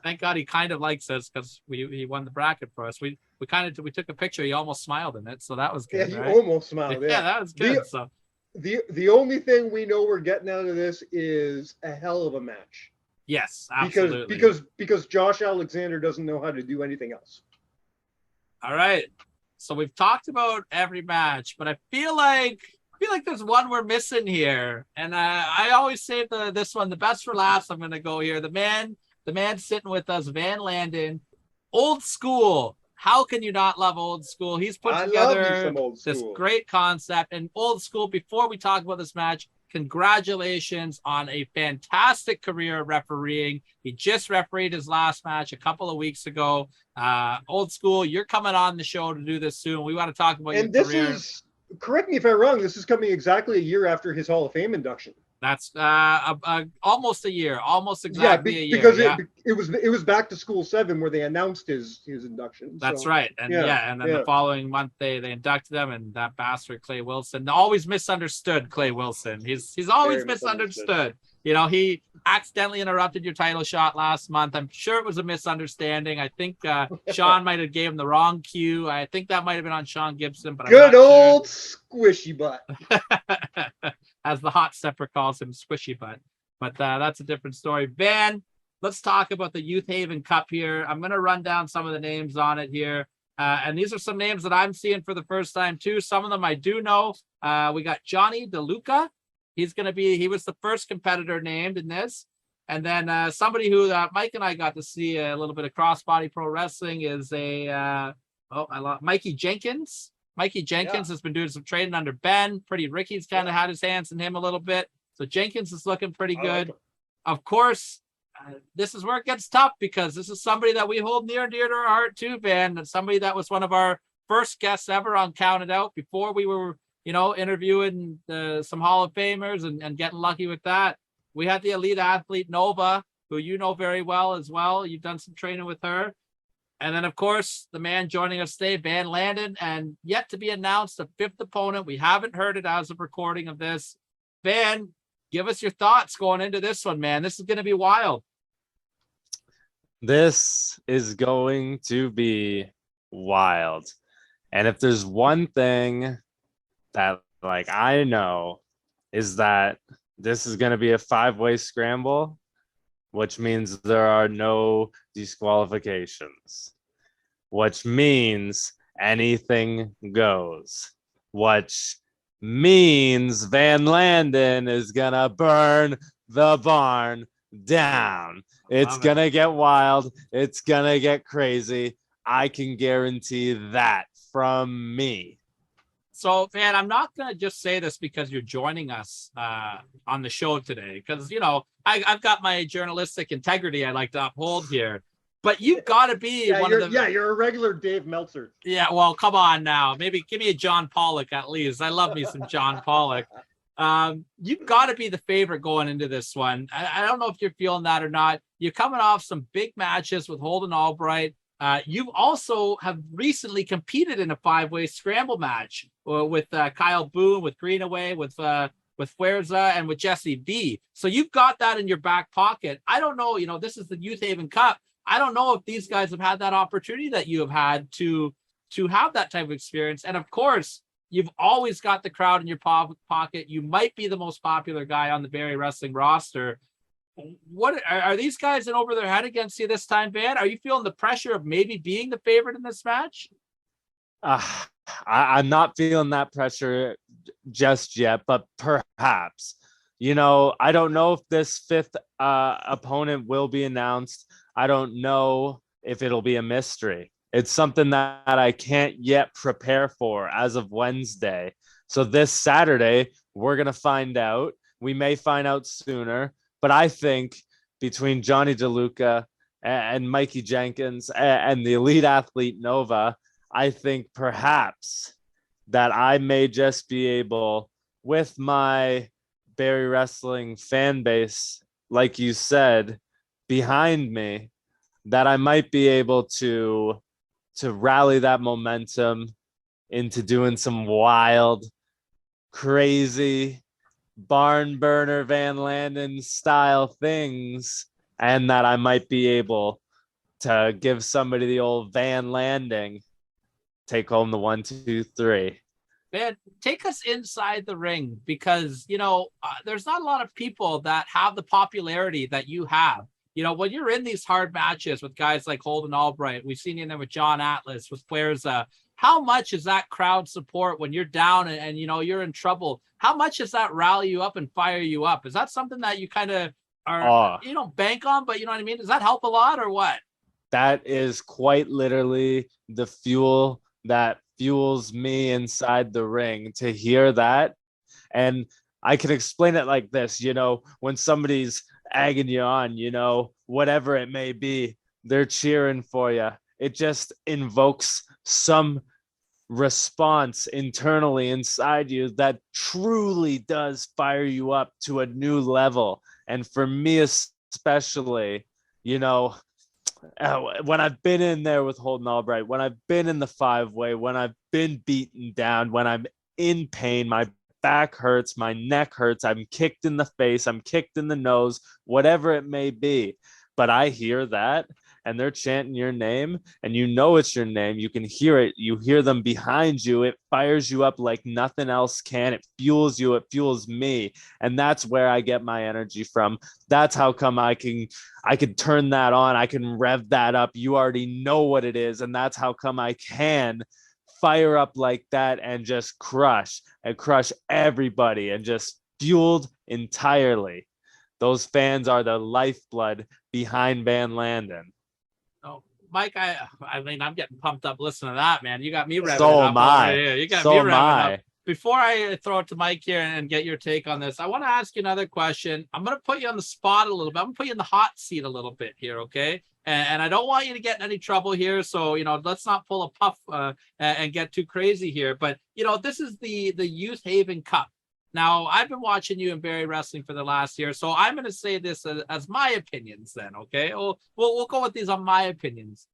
thank God he kind of likes us because he won the bracket for us. We took a picture. He almost smiled in it, so that was good. Yeah, right? he almost smiled. Yeah, that was good. The only thing we know we're getting out of this is a hell of a match. Yes, absolutely. Because Josh Alexander doesn't know how to do anything else. All right. So we've talked about every match, but I feel like there's one we're missing here. And I always save this one, the best for last. I'm going to go here. The man sitting with us, Van Landon, Old School. How can you not love Old School? He's put together this great concept. And Old School, before we talk about this match, congratulations on a fantastic career refereeing. He just refereed his last match a couple of weeks ago. Old School, you're coming on the show to do this soon. We want to talk about your career. Correct me if I'm wrong, this is coming exactly a year after his Hall of Fame induction. That's almost a year, almost Yeah, exactly a year. because Yeah, it was Back to School 7 where they announced his induction. that's So, right. And and then the following month they inducted him, and that bastard Clay Wilson, always misunderstood Clay Wilson. He's always Very misunderstood. You know, he accidentally interrupted your title shot last month. I'm sure it was a misunderstanding. I think Sean might have gave him the wrong cue. I think that might have been on Sean Gibson, but good old squishy butt. As the hot stepper calls him, squishy butt. But that's a different story. Van, let's talk about the Youth Haven Cup here. I'm going to run down some of the names on it here. And these are some names that I'm seeing for the first time, too. Some of them I do know. We got Johnny DeLuca. He was the first competitor named in this. And then somebody who Mike and I got to see a little bit of crossbody pro wrestling is Mikey Jenkins. Mikey Jenkins has been doing some training under Ben. Pretty Ricky's kind of had his hands in him a little bit. So Jenkins is looking pretty good. Of course, this is where it gets tough because this is somebody that we hold near and dear to our heart too, Van. And somebody that was one of our first guests ever on Counted Out before we were, interviewing some Hall of Famers and getting lucky with that. We had the elite athlete Nova, who you know very well as well. You've done some training with her. And then, of course, the man joining us today, Van Landon, and yet to be announced a fifth opponent. We haven't heard it as of recording of this. Van, give us your thoughts going into this one, man. This is going to be wild. This is going to be wild. And if there's one thing that I know is that this is going to be a 5-way scramble, which means there are no disqualifications, which means anything goes, which means Van Landon is going to burn the barn down. It's going to get wild. It's going to get crazy. I can guarantee that from me. So, Van, I'm not going to just say this because you're joining us on the show today, because, I've got my journalistic integrity I like to uphold here. But you've got to be you're a regular Dave Meltzer. Yeah, well, come on now. Maybe give me a John Pollock at least. I love me some John Pollock. You've got to be the favorite going into this one. I don't know if you're feeling that or not. You're coming off some big matches with Holden Albright. You also have recently competed in a 5-way scramble match with Kyle Boone, with Greenaway, with Fuerza, and with Jesse V. So you've got that in your back pocket. I don't know, this is the Youth Haven Cup. I don't know if these guys have had that opportunity that you have had to have that type of experience. And of course, you've always got the crowd in your pocket. You might be the most popular guy on the Barrie Wrestling roster. What are these guys in over their head against you this time, Van? Are you feeling the pressure of maybe being the favorite in this match? I'm not feeling that pressure just yet, but perhaps. I don't know if this fifth opponent will be announced. I don't know if it'll be a mystery. It's something that I can't yet prepare for as of Wednesday. So this Saturday, we're going to find out. We may find out sooner, but I think between Johnny DeLuca and Mikey Jenkins and the elite athlete Nova, I think perhaps that I may just be able, with my Barrie Wrestling fan base, like you said, behind me, that I might be able to rally that momentum into doing some wild, crazy Barnburner Van Landon style things, and that I might be able to give somebody the old Van Landing, take home the 1, 2, 3. Man, take us inside the ring, because there's not a lot of people that have the popularity that you have. When you're in these hard matches with guys like Holden Albright, we've seen you in there with John Atlas, with Fuerza. How much is that crowd support when you're down and you're in trouble? How much does that rally you up and fire you up? Is that something that you kind of are, bank on, but you know what I mean? Does that help a lot or what? That is quite literally the fuel that fuels me inside the ring, to hear that. And I can explain it like this, when somebody's egging you on, whatever it may be, they're cheering for you. It just invokes some response internally inside you that truly does fire you up to a new level. And for me especially, you know, when I've been in there with Holden Albright, when I've been in the 5-way, when I've been beaten down, when I'm in pain, my back hurts, my neck hurts, I'm kicked in the face, I'm kicked in the nose, whatever it may be. But I hear that and they're chanting your name and you know it's your name. You can hear it. You hear them behind you. It fires you up like nothing else can. It fuels you. It fuels me. And that's where I get my energy from. That's how come I can turn that on. I can rev that up. You already know what it is. And that's how come I can fire up like that and just crush everybody and just fueled entirely. Those fans are the lifeblood behind Van Landon. Oh, Mike, I mean, I'm getting pumped up listening to that, man. You got me revving So up am I. over here. You got So me am revving I. up. Before I throw it to Mike here and get your take on this, I want to ask you another question. I'm going to put you on the spot a little bit. I'm going to put you in the hot seat a little bit here, okay? And I don't want you to get in any trouble here. So, you know, let's not pull a puff and get too crazy here. But, you know, this is the Youth Haven Cup. Now, I've been watching you in Barrie Wrestling for the last year, so I'm going to say this as my opinions then, okay? We'll go with these on my opinions.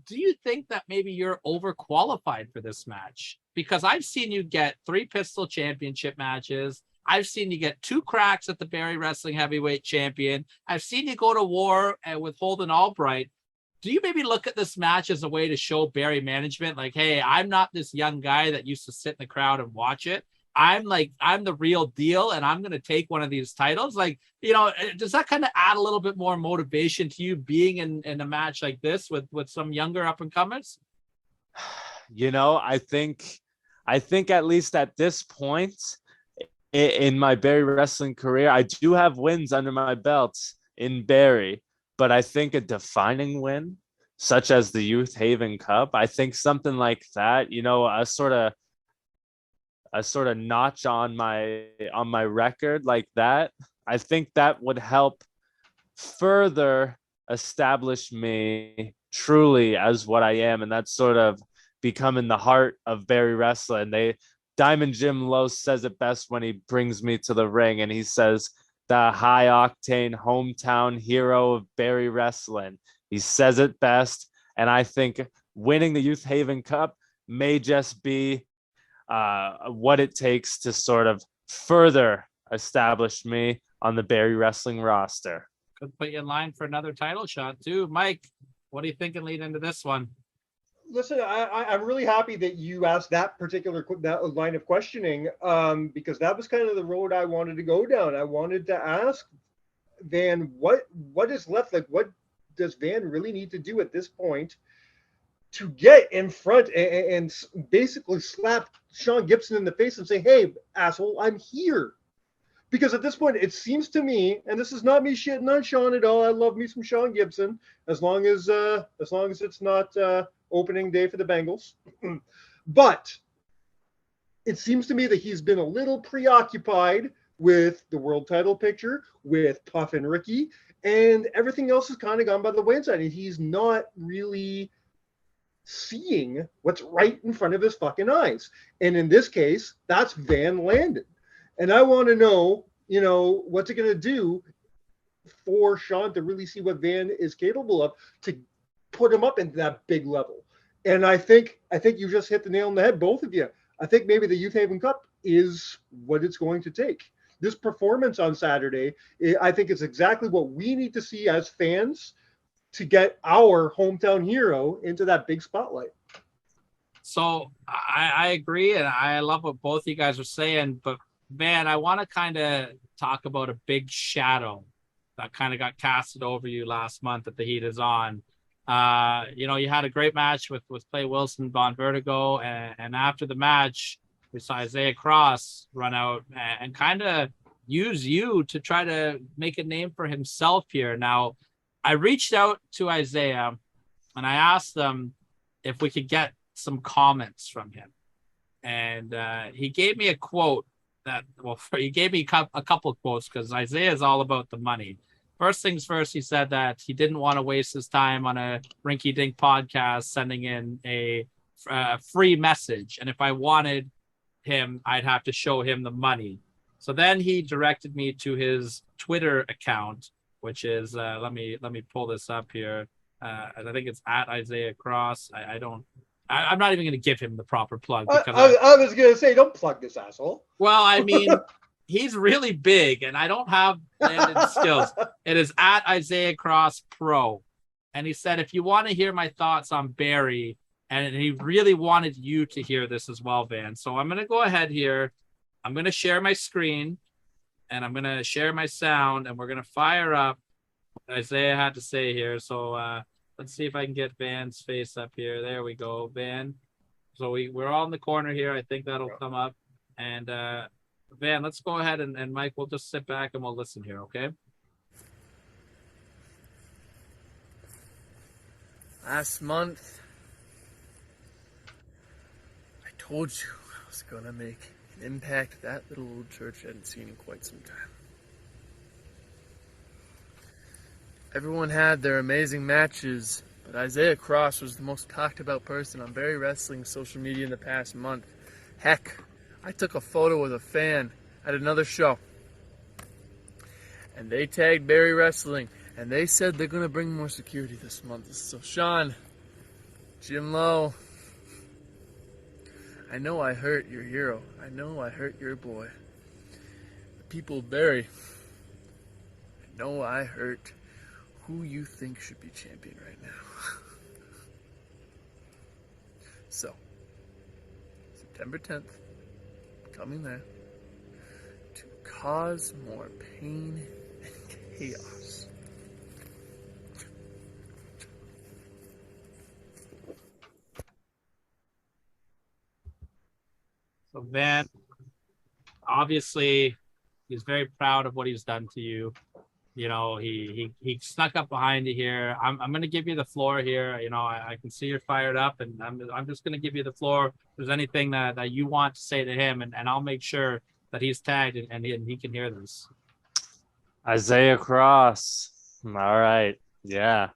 Do you think that maybe you're overqualified for this match? Because I've seen you get 3 pistol championship matches. I've seen you get 2 cracks at the Barrie Wrestling Heavyweight Champion. I've seen you go to war with Holden Albright. Do you maybe look at this match as a way to show Barrie management, like, hey, I'm not this young guy that used to sit in the crowd and watch it. I'm the real deal and I'm going to take one of these titles. Like, you know, does that kind of add a little bit more motivation to you being in a match like this with some younger up and comers? You know, I think at least at this point in my Barrie Wrestling career, I do have wins under my belt in Barrie, but I think a defining win such as the Youth Haven Cup, I think something like that, you know, a sort of notch on my record like that, I think that would help further establish me truly as what I am. And that's sort of becoming the heart of Barrie Wrestling. Diamond Jim Lowe says it best when he brings me to the ring, and he says, the high octane hometown hero of Barrie Wrestling. He says it best. And I think winning the Youth Haven Cup may just be what it takes to sort of further establish me on the Barrie Wrestling roster. Could put you in line for another title shot too. Mike, what are you thinking leading into this one? Listen, I'm really happy that you asked that line of questioning, because that was kind of the road I wanted to go down. I wanted to ask Van, what is left? Like, what does Van really need to do at this point to get in front and basically slap Sean Gibson in the face and say, hey, asshole, I'm here? Because at this point, it seems to me, and this is not me shitting on Sean at all. I love me some Sean Gibson, as long as it's not opening day for the Bengals. But it seems to me that he's been a little preoccupied with the world title picture, with Puff and Ricky, and everything else has kind of gone by the wayside. And he's not really seeing what's right in front of his fucking eyes. And in this case, that's Van Landon. And I want to know, you know, what's it going to do for Sean to really see what Van is capable of to put him up into that big level. And I think you just hit the nail on the head, both of you. I think maybe the Youth Haven Cup is what it's going to take. This performance on Saturday, I think, is exactly what we need to see as fans to get our hometown hero into that big spotlight. So I agree, and I love what both you guys are saying. But Van, I want to kind of talk about a big shadow that kind of got casted over you last month that the heat is on. You know, you had a great match with Clay Wilson, Von Vertigo, and after the match, we saw Isaiah Cross run out and kind of use you to try to make a name for himself here. Now, I reached out to Isaiah and I asked them if we could get some comments from him. And he gave me a quote he gave me a couple of quotes because Isaiah is all about the money. First things first, he said that he didn't want to waste his time on a rinky-dink podcast sending in a a free message, and if I wanted him, I'd have to show him the money. So then he directed me to his Twitter account, which is let me pull this up here. I think it's at Isaiah Cross. I'm not even going to give him the proper plug because I was going to say, don't plug this asshole. well, I mean, he's really big, and I don't have Landon's skills. It is at Isaiah Cross Pro, and he said, if you want to hear my thoughts on Barrie, and he really wanted you to hear this as well, Van. So I'm going to go ahead here. I'm going to share my screen, and I'm going to share my sound, and we're going to fire up what Isaiah had to say here. So let's see if I can get Van's face up here. There we go, Van. So we're all in the corner here. I think that'll come up. And Van, let's go ahead, and Mike, we'll just sit back and we'll listen here, okay? Last month, I told you I was going to make an impact that little old church hadn't seen in quite some time. Everyone had their amazing matches, but Isaiah Cross was the most talked about person on Barrie Wrestling social media in the past month. Heck, I took a photo with a fan at another show, and they tagged Barrie Wrestling, and they said they're going to bring more security this month. So Sean, Jim Lowe, I know I hurt your hero. I know I hurt your boy. The people of Barrie, I know I hurt who you think should be champion right now. So, September 10th, coming there to cause more pain and chaos. So Van, obviously, he's very proud of what he's done to you. You know, he snuck up behind you here. I'm going to give you the floor here. You know, I can see you're fired up, and I'm just going to give you the floor. If there's anything that you want to say to him, and I'll make sure that he's tagged and he can hear this. Isaiah Cross. All right. Yeah.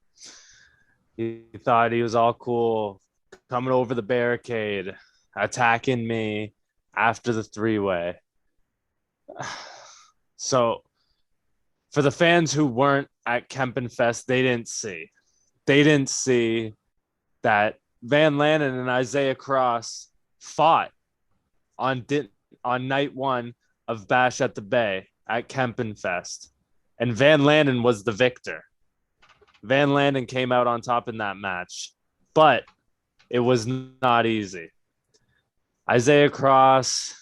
He thought he was all cool, coming over the barricade, attacking me after the three-way. So for the fans who weren't at Kempenfest, they didn't see. They didn't see that Van Landon and Isaiah Cross fought on night one of Bash at the Bay at Kempenfest. And Van Landon was the victor. Van Landon came out on top in that match. But it was not easy. Isaiah Cross,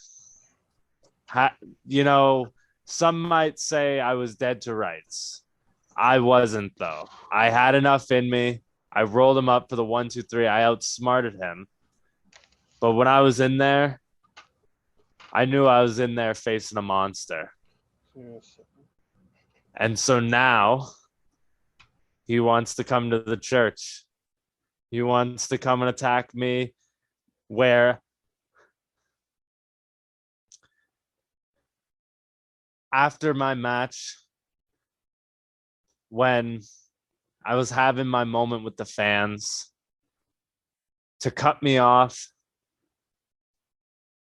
you know, some might say I was dead to rights. I wasn't, though. I had enough in me. I rolled him up for the 1, 2, 3. I outsmarted him. But when I was in there, I knew I was in there facing a monster. Yes. And so now he wants to come to the church. He wants to come and attack me where after my match, when I was having my moment with the fans, to cut me off,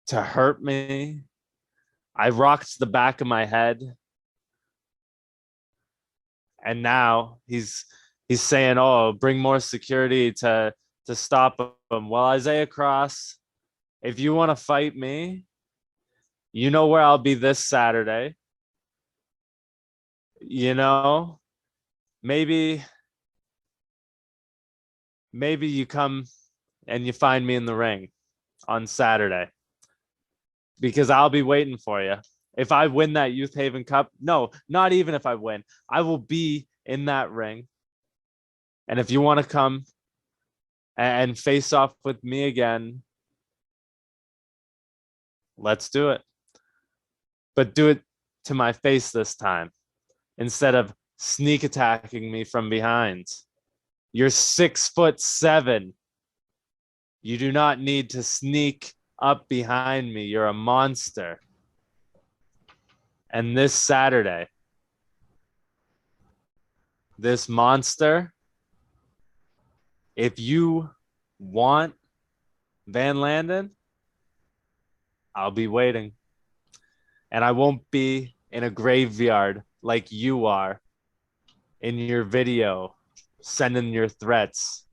to hurt me, I rocked the back of my head. And now he's saying, oh, bring more security to stop him. Well, Isaiah Cross, if you want to fight me, you know where I'll be this Saturday. You know, maybe you come and you find me in the ring on Saturday, because I'll be waiting for you. If I win that Youth Haven Cup, no, not even if I win, I will be in that ring. And if you want to come and face off with me again, let's do it. But do it to my face this time, instead of sneak attacking me from behind. You're 6'7". You do not need to sneak up behind me. You're a monster. And this Saturday, this monster, if you want Van Landon, I'll be waiting. And I won't be in a graveyard like you are in your video, sending your threats.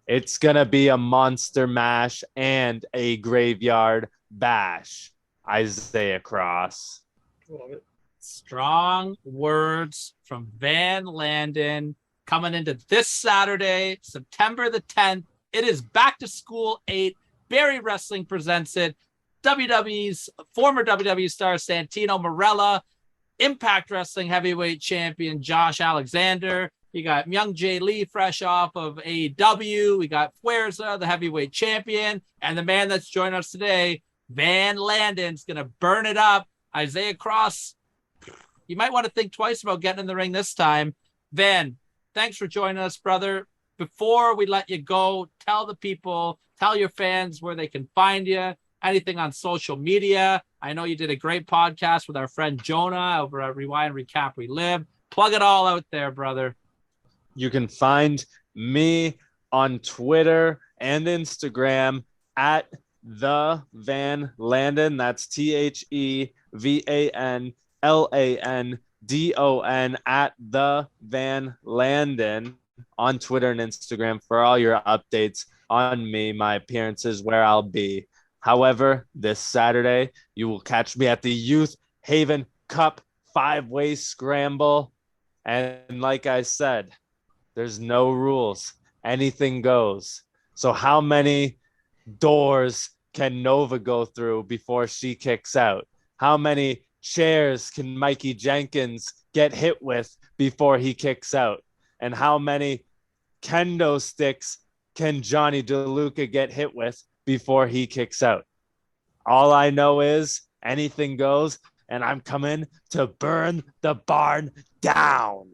It's going to be a monster mash and a graveyard bash. Isaiah Cross. Love it. Strong words from Van Landon coming into this Saturday, September the 10th. It is Back to School 8. Barrie Wrestling presents it. WWE's former WWE star Santino Marella, Impact Wrestling heavyweight champion Josh Alexander. You got Young Jay Lee fresh off of AEW. We got Fuerza, the heavyweight champion. And the man that's joined us today, Van Landon's going to burn it up. Isaiah Cross, you might want to think twice about getting in the ring this time. Van, thanks for joining us, brother. Before we let you go, tell the people, tell your fans where they can find you, anything on social media. I know you did a great podcast with our friend Jonah over at Rewind, Recap, Relive. Plug it all out there, brother. You can find me on Twitter and Instagram at the Van Landon. That's TheVanLandon at the Van Landon on Twitter and Instagram for all your updates on me, my appearances, where I'll be. However, this Saturday, you will catch me at the Youth Haven Cup 5-way scramble. And like I said, there's no rules. Anything goes. So how many doors can Nova go through before she kicks out? How many chairs can Mikey Jenkins get hit with before he kicks out? And how many kendo sticks can Johnny DeLuca get hit with before he kicks out? All I know is anything goes, and I'm coming to burn the barn down.